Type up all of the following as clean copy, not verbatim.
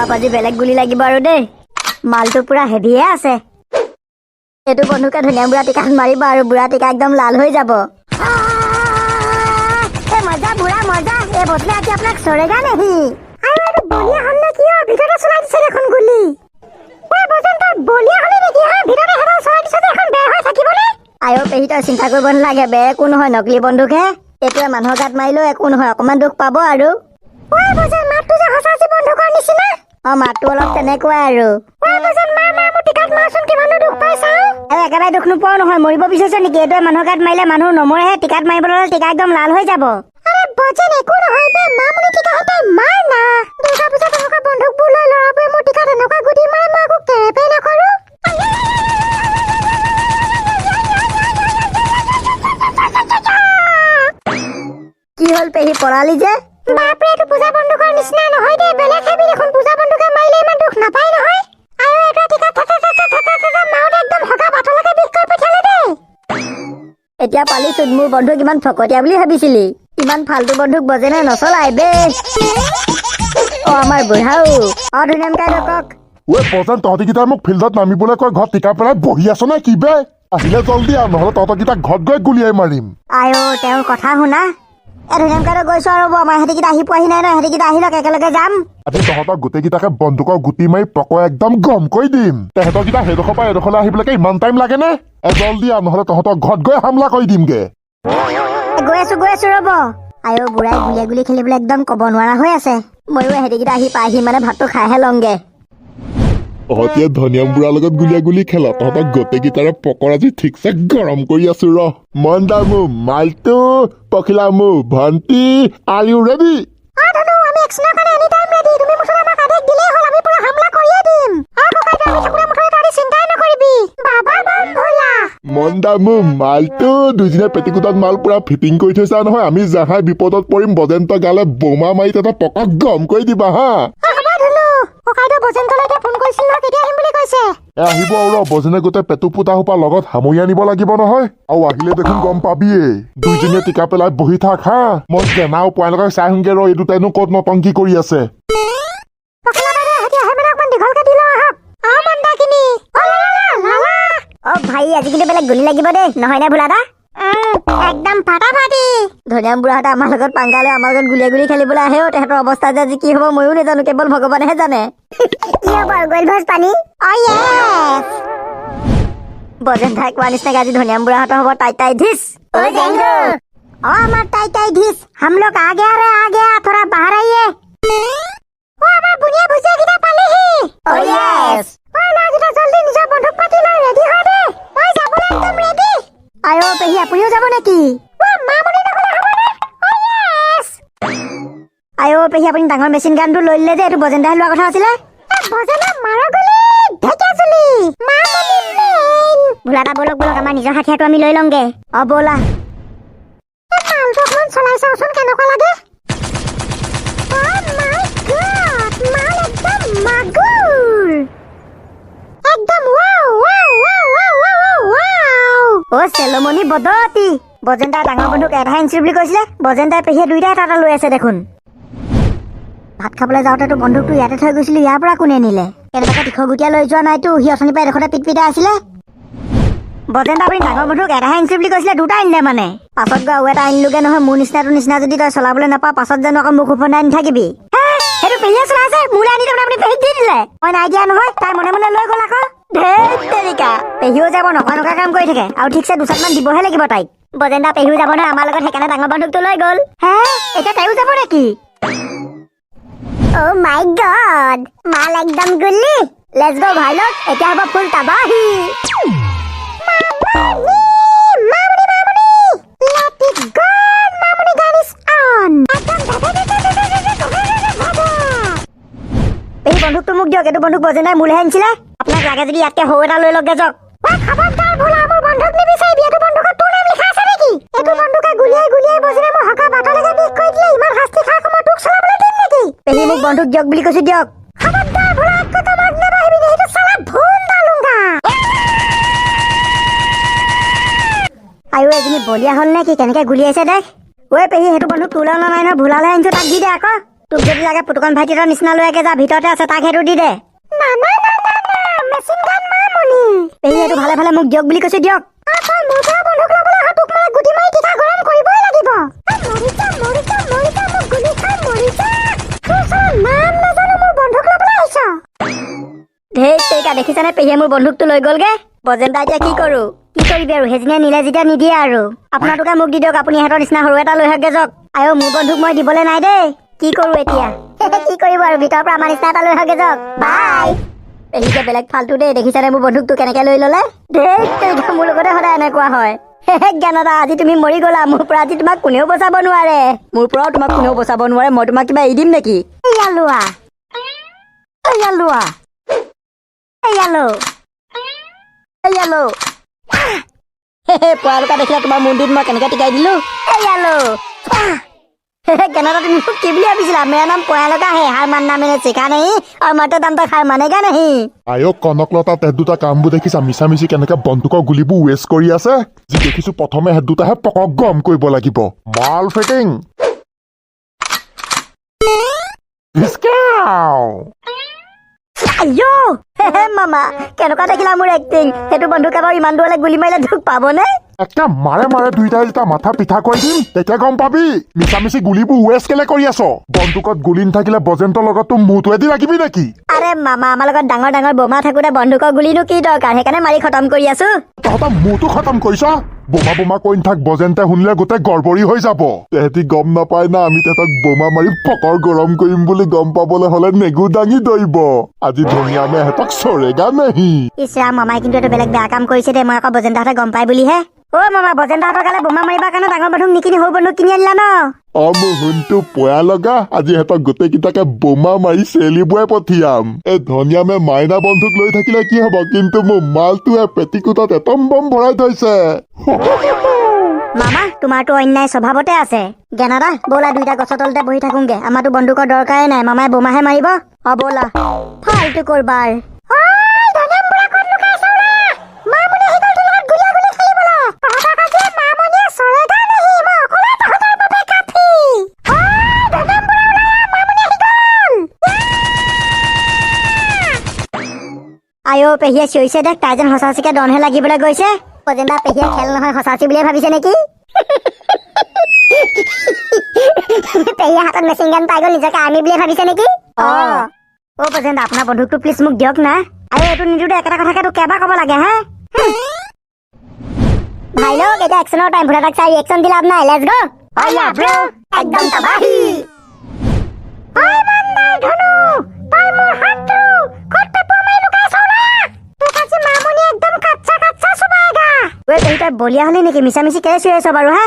বাপ আজি বেলেগ গুলি লাগিব আৰু দেই মালটো পুৰা হেভিয়ে আছে এইটো বন্ধুকে ধুনীয়া বুঢ়া টিকাত মাৰিব আৰু বুঢ়া টিকা একদম লাল হৈ যাব এ মজা বুঢ়া মজা এ বদলে আজি আপোনাক চৰেগা নেহি আৰু এইটো বলিয়া হল নে কিয় ভিতৰতে চলাই দিছে দেখোন গুলি ঐ বজন তই বলিয়া হলি নেকি হা ভিতৰতে হেডাল চলাই দিছে যে এখন বেয়া হৈ থাকিবনে আয়ো পেহী তই চিন্তা কৰিব নালাগে বেয়া একো নহয় নকলি বন্দুকহে এতিয়া মানুহৰ গাত মাৰিলেও একো নহয় অকমান দুখ পাব আৰু ঐ বজন মাতটো যে সঁচাচি বন্দুকৰ নিচিনা মাতটো অলপ তেনেকুৱাই আৰু ঐ বজন মা মোৰ টিকাত মাৰচোন কিমানো দুখ পাই চাও একেবাৰে দুখ নোপোৱাও নহয় মৰিব বিচাৰিছ নেকি এইটোৱে মানুহৰ গাত মাৰিলে মানুহ নমৰেহে টিকাত মাৰিবলৈ টিকা একদম লাল হৈ যাব আৰে বজন একো নহয় বে মামুনি টিকা হতে মাৰ না দুৰ্গা পূজা তেনেকুৱা বন্দুকবোৰ লৈ ল'ৰাবোৰে মোৰ টিকাত এনেকুৱা গুটি মাৰে মই একো কেৰেপে নকৰো কি হল পেহী পৰালি যে বাপৰে এইটো পূজা বন্দুকৰ নিচিনা নহয় দে বেলেগ হেবি দেখোন পূজা বন্দুকে মাৰিলে ইমান দুখ নাপায় নহয় আৰু এটা টিকা থাকা মাউতে একদম হকা বাটলৈকে বিষ কৰি পঠিয়ালে দে এতিয়া পালিচোন মোৰ বন্ধুক ইমান ফকতীয়া বুলি ভাবিছিলি ইমান ফাল্টু বন্ধুক বজেনে নচলাই বে আমাৰ বুঢ়াও ধুনীয়ামকাই কক ঐ বজন তহঁতিকেইটা মোক ফিল্ডত নামিবলৈ কৈ ঘৰত টিকা পেলাই বহি আছ নে কি বে আহিলে জল্দি আহ নহ'লে তহঁতকেইটা ঘৰত গৈ গুলিয়াই মাৰিম আয়ো তেওঁৰ কথা শুনা ধুনীয়ামকাই গৈছো আৰু আমাৰ হেঁতিকেইটা আহি পোৱাহি নাই ন হেঁতিকেইটা আহি লওক একেলগে যাম আজি তহঁতক গোটেইকেইটাকে বন্দুকৰ গুটি মাৰি পকৰা একদম গৰম কৰি দিম তেহেঁতৰকেইটা সেইডোখৰ পৰা এডোখৰলৈ আহিবলৈকে ইমান টাইম লাগে নে জল্দি আহ নহ'লে তহঁতক ঘৰত গৈ হামলা কৰি দিমগে গৈ আছো ৰ'ব আয়ো বুঢ়াই গুলিয়াই গুলি খেলিবলৈ একদম ক'ব নোৱাৰা হৈ আছে ময়ো হেঁতিকেইটা আহি পাইহি মানে ভাতটো খাইহে লওঁগে তহঁতিয়ে ধনিয়াম বুঢ়াৰ লগত গুলিয়াই গুলি খেলা তহঁতক গোটেইকেইটাৰে পকৰা যি ঠিকছে গৰম কৰি আছো ৰ মন্দামু মালটো পখিলামু ভণ্টি আৰ ইউ ৰেডি মন্দামু মালটো দুইজনে পেটিকোটত মাল পুৰা ফিটিং কৰি থৈছা নহয় আমি যাহাই বিপদত পৰিম বজেন্ত গালে বোমা মাৰি তহঁতৰ পকাক গৰম কৰি দিবা হা আহিব আৰু বজেনে গোটেই পেটু ফুটা সোপা লগত সামৰি আনিব লাগিব নহয় আৰু আহিলে দেখোন গম পাবিয়ে দুইজনীয়ে টিকা পেলাই বহি থাক হা মই কেনা উপায় লগাই চাই আহোঁগে ৰ এই দুটাইনো ক'ত নটংকি কৰি আছে ভাই আজি কিন্তু বেলেগ গুলি লাগিব দেই নহয় নে ভোলা দা একদম ফাটাফাটি ধনিয়াম বুঢ়াহঁতে আমাৰ লগত পাংগা লৈ আমাৰ লগত গুলিয়াই গুলি খেলিবলৈ আহেও তেহেঁতৰ অৱস্থা যে আজি কি হ'ব ময়ো নাজানো কেৱল ভগৱানেহে জানে কি হ'ব গ'ল ভজ পানী বজেন ঠাই কোৱা নিচিনাকে আজি ধনিয়াম বুঢ়াহঁতৰ হ'ব টাই ধিচ আমাৰ টাই ধিচ हम लोग आगे आ रहे आगे आ थोड़ा बाहर आइए আমাৰ বুনিয়া ভুজিয়া কিটা পালেহি यस লাগিটা জলদি নিজৰ বন্ধুক পাতি লৈ ৰেডি হৈ দে মই যাবলৈ একদম ৰেডি আয়ো পেহী আপুনিও যাব নেকি আয়ো পেহী আপুনি ডাঙৰ মেচিন গানটো লৈ ল'লে যে এইটো বজেন্দাই লোৱা কথা আছিলে ভোলাটা বলক আমাৰ নিজৰ হাঠিয়াৰটো আমি লৈ লওঁগে ব'লা চলাই চাওঁচোন কেনেকুৱা লাগে চেলমনি বদতি বজেন্দাই ডাঙৰ বন্ধুক এটাহে আনিছিল বুলি কৈছিলে বজেন্দাই পেহীয়ে দুইটা এটা লৈ আছে দেখোন ভাত খাবলৈ যাওঁতেতো বন্ধুকটো ইয়াতে থৈ গৈছিলো ইয়াৰ পৰা কোনে নিলে কেনেবাকে তীখ গুটিয়া লৈ যোৱা নাইতো সি অথনি পৰা এডোখৰতে পিটপিটাই আছিলে বজেন্দা আপুনি ডাঙৰ বন্ধুক এটাহে আনিছিল বুলি কৈছিলে দুটা আনিলে মানে পাছত গৈ আৰু এটা আনিলোগে নহয় মোৰ নিচিনাটো নিচিনা যদি তই চলাবলৈ নাপাওঁ পাছত জানো আকৌ মুখ উফন্দাই আনি থাকিবি সেইটো পেহীয়ে চলাইছে মোলৈ আনি তাৰমানে আপুনি পেহীক দি দিলে মই নাই দিয়া নহয় তাই মনে মনে লৈ গ'ল আকৌ পেহীও যাব নকা কাম কৰি থাকে আৰু ঠিকছে দুচাটমান দিবহে লাগিব তাইক বজেন্দা পেহীও যাব নহয় আমাৰ লগত সেইকাৰণে ডাঙৰ বন্ধুকটো লৈ গ'ল এতিয়া তাইও যাব নেকি অ' মাই গড মাল একদম গুলি লেটস গো ভাই লোক এতিয়া হ'ব ফুল তাবাহি এই বন্ধুকটো মোক দিয়ক এইটো বন্ধুক বজেন্দাই মোলৈ আনিছিলে আপোনাক লাগে যদি ইয়াতকে সৰু এটা লৈ লগে যাওক খবৰদাৰ ভোলা মোৰ বন্ধুক নিবিচাৰিবি এইটো বন্ধুকত তোৰ নাম লিখা আছে নেকি এইটো বন্ধুকে গুলিয়াই গুলিয়াই বজেনে মোৰ হকা বাটলৈকে বিষ কৰি দিলে ইমান শাস্তি খাই মই তোক চলাবলৈ দিম নেকি পেহী মোক বন্ধুক দিয়ক বুলি কৈছো দিয়ক খবৰদাৰ ভোলা একো তোমাক নাবাহিবি এইটো চালা ভুল ডালুংগা আয়ো এজনী বলিয়া হ'ল নে কি কেনেকে গুলিয়াইছে দেখ ঐ পেহী সেইটো বন্ধুক তোলা নাই নহয় ভোলালে আনিছো তাক দি দে আকৌ তোক যদি লাগে পুতুকন ভাইটিহঁতৰ নিচিনা লৈ আগে যা, ভিতৰতে আছে, তাক সেইটো দি দে। না না না না না মেচিন গান মামনি পেহী এইটো ভালে ভালে মোক দিয়ক বুলি কৈছে, দিয়ক। তই মোৰ পৰা বন্ধুক ল'বলৈ হাতক মানে গুটি মাৰি টিঠা গৰম কৰিবই লাগিব। মৰিছা মৰিছা মৰিছা মোক গুলি খাই মৰিছা। তোৰ ওচৰত নাম নাজানো মোৰ বন্ধুক ল'বলৈ আহিছ। ধেই তেৰিকা, দেখিছানে পেহীয়ে মোৰ বন্ধুকটো লৈ গ'লগে। বজেন দা এতিয়া কি কৰো? কি কৰিবি আৰু, সেইজনীয়ে নিলে যেতিয়া নিদিয়ে আৰু। আপোনালোকে মোক দি দিয়ক, আপুনি ইহঁতৰ নিচিনা সৰু এটা লৈ আহকগে যাওক। আয়ো মোৰ বন্ধুক মই দিবলৈ নাই দেই। কি কৰো এতিয়া? কি কৰিব আৰু, ভিতৰৰ পৰা আমাৰ নিচিনা এটা লৈ আহকগে যাওক। বাই। পেহীকে বেলেগ ফাল্টু দেই, দেখিছানে মোৰ বন্ধুকটো কেনেকে লৈ ল'লে। ধেই তেৰিকা, মোৰ লগতে সদায় এনেকুৱা হয়। জ্ঞানদা, আজি তুমি মৰি গ'লা। মোৰ পৰা আজি তোমাক কোনেও বচাব নোৱাৰে। মোৰ পৰাও তোমাক কোনেও বচাব নোৱাৰে। মই তোমাক কিবা এৰি দিম নেকি? এয়া লোৱা, এয়া লোৱা, এয়া লো, এয়া লো। পোৱালোকা দেখিলা তোমাৰ মন্দিৰত মই কেনেকে টিকাই দিলো। এয়া লো। কেনেকা তুমি মোক কি বুলি ভাবিছিলা? মেৰা নাম পোৱালোকা হে, হাৰ মাননা মেনে শিকা নেহি, আৰু মাতে দাম তক হাৰ মানেগা নেহি। আয়ো কনকলতা, তেহেত দুটা কামবোৰ দেখিছা? মিছামিছি কেনেকে বন্দুকৰ গুলিবোৰ ৱেষ্ট কৰি আছে। যি দেখিছো প্ৰথমে হেড দুটাহে পকক গৰম কৰিব লাগিব। মাল ফিটিং আইয়ো মামা, কেনেকুৱা দেখিলা মোৰ এক্টিং? সেইটো বন্ধুকে বাৰু ইমান দূৰলৈ গুলি মাৰিলে দুখ পাবনে? একটা মাৰে মাৰে দুইটাই যেতিয়া মাথা পিঠা কৰি দিম, তেতিয়া গম পাবি মিছামিছি গুলিবোৰ ৱেষ্ট কেলে কৰি আছ। বন্দুকত গুলি নাথাকিলে বজেন্তৰ লগত তোৰ মূৰটোৱেদি লাগিবি নেকি? আৰে মামা, আমাৰ লগত ডাঙৰ ডাঙৰ বোমা থাকোতে বন্ধুকৰ গুলিনো কি দৰকাৰ? সেইকাৰণে মাৰি খতম কৰি আছো। তহঁতৰ মূৰটো খতম কৰিছ। বোমা বোমা কৈ নাথাক, বজেন্তে শুনিলে গোটেই গড়বড়ি হৈ যাব। তেহেঁতি গম নাপায় না, আমি তেহেঁতক বোমা মাৰি পকৰ গৰম কৰিম বুলি। গম পাবলৈ হলে নেগু দাঙি দৰিব। আজি ধুনীয়া মে হেঁতক চৰেগা নেহি। ইছৰা, মামাই কিন্তু এইটো বেলেগ বেয়া কাম কৰিছে দেই। মই আকৌ বজেন্দাহঁতে গম পাই বুলিহে। অ মামা, বজেন্দাহঁতৰ গালে বোমা মাৰিবৰ কাৰণে ডাঙৰ বন্ধুক নিকিনি সৰু বন্ধুক কিনি আনিলা ন? মোহনটো পয়া লগা, আজি সিহঁতক গোটেইকেইটাকে বোমা মাৰি চেলিবুৱাই পঠিয়াম। এই ধনিয়া মে মাইনা বন্ধুক লৈ থাকিলে কি হব, কিন্তু মোৰ মালটোৱে পেটিকোটত এটম বম ভৰাই থৈছে। মামা, তোমাৰতো অন্যায় স্বভাৱতে আছে। জ্ঞানদা, ব'লা দুইটা গছৰ তলতে বহি থাকোংগে। আমাৰতো বন্দুকৰ দৰকাৰে নাই, মামাই বোমাহে মাৰিব। ব'লা, ফাল্টু কৰবাৰ। আয়ো পেহীয়ে চিঞৰিছে দেখ, তাই যেন সঁচাচিকে ডনহে লাগিবলৈ গৈছে। বজেন্দা, পেহীয়ে খেল নহয় সঁচাচি বুলিয়ে ভাবিছে নেকি? পেহীয়ে হাতত মেচিন গান পাই গ'ল, নিজকে আৰ্মি বুলিয়ে ভাবিছে নেকি? অ বজেন্দা, আপোনাৰ বন্ধুকটো প্লিজ মোক দিয়ক না। আৰু এইটো নিদিওঁতে একেটা কথাকে তোক কেইবাৰ ক'ব লাগে হে? ভাই লোক, এতিয়া একশ্যনৰ টাইম। ভোটাটাক চাই ৰিয়েকশ্যন দি লাভ নাই। লেটছ গো। একদম তাবাহি। তই বলিয়া হলি নেকি? মিছামিছি কেলে চিঞৰি আছ বাৰু? হা,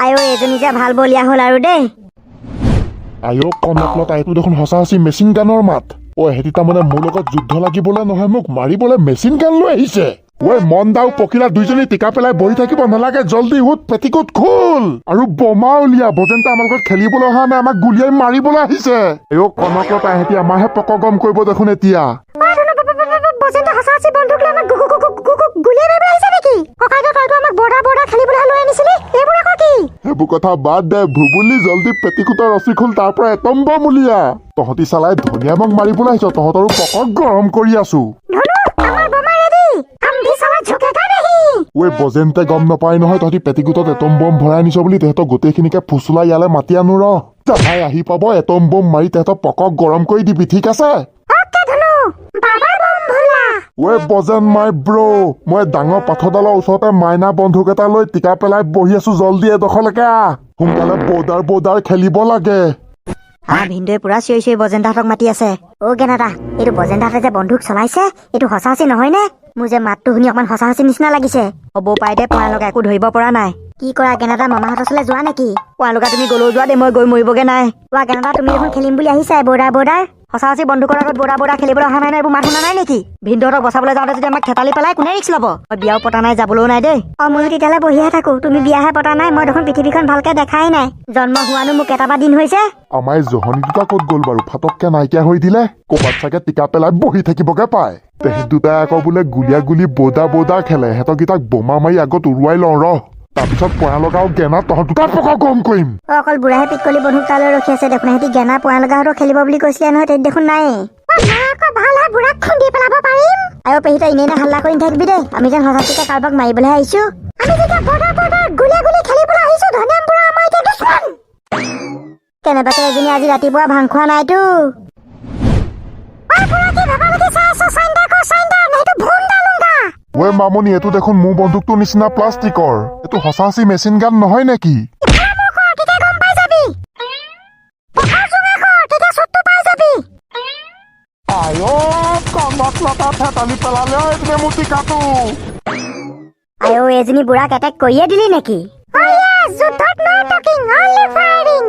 আয়ো এজনী যে ভাল বলিয়া হ'ল আৰু দেই। আয়ো কনকলতা, এইটো দেখোন সঁচা সঁচি মেচিন গানৰ মাত। এহেঁতি তাৰমানে মোৰ লগত যুদ্ধ লাগিবলৈ নহয়, মোক মাৰিবলৈ মেচিন গান লৈ আহিছে। মন দাও পকিলা দুইজনী টিকা পেলাই বহি থাকিব নালাগে। জল্দি উঠ, পেটিকোট খোল আৰু বোমা উলিয়া। বজেন্তে আমাৰ লগত খেলিবলৈ অহা নাই, আমাক গুলিয়াই মাৰিবলৈ আহিছে। কনকলতা, এহেঁতি আমাৰহে পক গম কৰিব দেখোন এতিয়া। সেইবোৰ কথা বাদ দে ভুবুলি, জল্দি পেটিকোটৰ ৰছী খোল, তাৰ পৰা এটম বম উলিয়া। তহঁতি চালাই ধনিয়া মোক মাৰিবলৈ আহিছ, তহঁতৰো পকক গৰম কৰি আছো। বজেন্তে গম নাপায় নহয় তহঁতি পেটিকোটত এটম বম ভৰাই আনিছ বুলি। তেহেঁতক গোটেইখিনিকে ফুচুলাই ইয়ালৈ মাতি আনো ৰ। তাহাই আহি পাব, এটম বম মাৰি তেহেঁতক পকক গৰম কৰি দিবি, ঠিক আছে? বজেন মাই ব্ৰ, মই ডাঙৰ পাথৰডালৰ ওচৰতে মাইনা বন্ধুক এটা লৈ টিকা পেলাই বহি আছো। জল্দি এডোখৰলৈকে আহ, সোনকালে বৰ্ডাৰ খেলিব লাগে। ভিনদেৱে পুৰা চিঞৰি চিঞৰি বজেন্দাহঁতক মাতি আছে। জ্ঞানদা, এইটো বজেন্দাহঁতে যে বন্ধুক চলাইছে, এইটো সঁচাচি নহয় নে? মোৰ যে মাতটো শুনি অকমান সঁচাচি নিচিনা লাগিছে। হ'ব পাই দে, পোৱালোকা একো ধৰিব পৰা নাই। কি কৰা জ্ঞানদা, মামাহঁতৰ ওচৰলৈ যোৱা নেকি? পোৱালোকা তুমি গ'লেও যোৱা দে, মই গৈ মৰিবগে নাই। জ্ঞানদা, তুমি দেখোন খেলিম বুলি আহিছা বৰ্ডাৰ। সঁচা বন্ধুকৰ আগত বৰা খেলিবলৈ অহা নাই এইবোৰ মাত শুনা নাই নেকি ভিনদেউহঁতক বচাবলৈ যাওঁতে যদি আমাক থেতালি পেলাই কোনে ৰিক্স ল'ব মই বিয়াও পতা নাই যাবলৈও নাই দেই ময়ো তেতিয়ালৈ বহিহে থাকো তুমি বিয়াহে পতা নাই মই দেখোন পৃথিৱীখন ভালকে দেখাই নাই জন্ম হোৱানো মোক কেইটাবা দিন হৈছে আমাৰ এই জহনী দুটা ক'ত গ'ল বাৰু ফাটককে নাইকিয়া হৈ দিলে ক'ৰবাত চাগে টিকা পেলাই বহি থাকিবগে পায় তেহেঁত দুটাই আকৌ বোলে গুলীয়া বদা খেলে সিহঁতকেইটাক বোমা মাৰি আগত উৰুৱাই লওঁ ৰহ তাৰপিছত পয়া লগাও গেনা তহঁত দুটা পকা গম কৰিম অকল বুঢ়াহে পিতকলি বন্ধুক তালৈ ৰখি আছে দেখোন সিহঁতি গেনা পয়া লগাহঁতো খেলিব বুলি কৈছিলে নহয় তেত দেখোন নাই ভাল হয় বুঢ়াক খুন্দি পেলাব পাৰিম আৰু পেহী তই এনেই হাল্লা কৰি নাথাকিবি দেই আমি যেন সঁচাকে কাৰোবাক মাৰিবলৈহে আহিছো আমি যেতিয়া বৰ্ডাৰ গুলীয়া খেলিবলৈ আহিছো ধনেম বুঢ়া আমাৰ এতিয়া দুশ্মন কেনেবাকে এজনী আজি ৰাতিপুৱা ভাং খোৱা নাইতো বুঢ়া কি ভাবা লাগি চাই আছ চাইণ্ডাৰ নাইতো ভুন ডালুংগা ঐ মামনি এইটো দেখোন মোৰ বন্দুকটোৰ নিচিনা প্লাষ্টিকৰ এইটো সঁচা মেচিন গান নহয় নেকি তেতিয়া গম পাই যাবি পকা জোঙা কৰ তেতিয়া চুটটো পাই যাবি কামত লতা থেতালি পেলালে এইপিনে মোৰ টিকাটো আয়ো এজনী বুঢ়াক এটেক কৰিয়ে দিলি নেকি যুদ্ধত ন টকিং অনলি ফায়াৰিং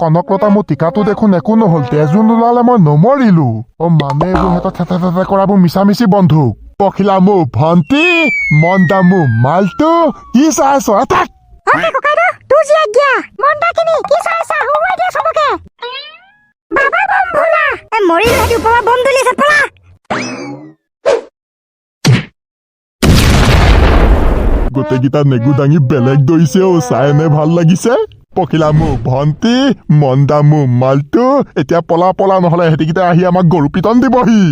কনকলতা মোৰ টিকাটো দেখোন একো নহল তেজো নোলালে মই নমৰিলো মানে এইবোৰ সিহঁতৰ থেতা কৰাবোৰ মিছামিছি বন্ধুক পখিলা মোৰ ভণ্টি মন্দা মোৰ মালটো কি চাই আছ এটাক ককাইদেউ তোৰ জীয়েক দিয়া মন্দাকিনি কি চাইছা হুৱাই দিয়া চবকে বাবা বম ভোলা মৰিলো সেইটো ওপৰত বম তুলিছে পলা গোটেইকেইটা নেগু দাঙি বেলেগ দৈছে চাই এনে ভাল লাগিছে পখিলা মোৰ ভণ্টি মন্দা মোৰ মালটো এতিয়া পলা নহলে সিহঁতিকেইটা আহি আমাক গৰু পিতন দিবহি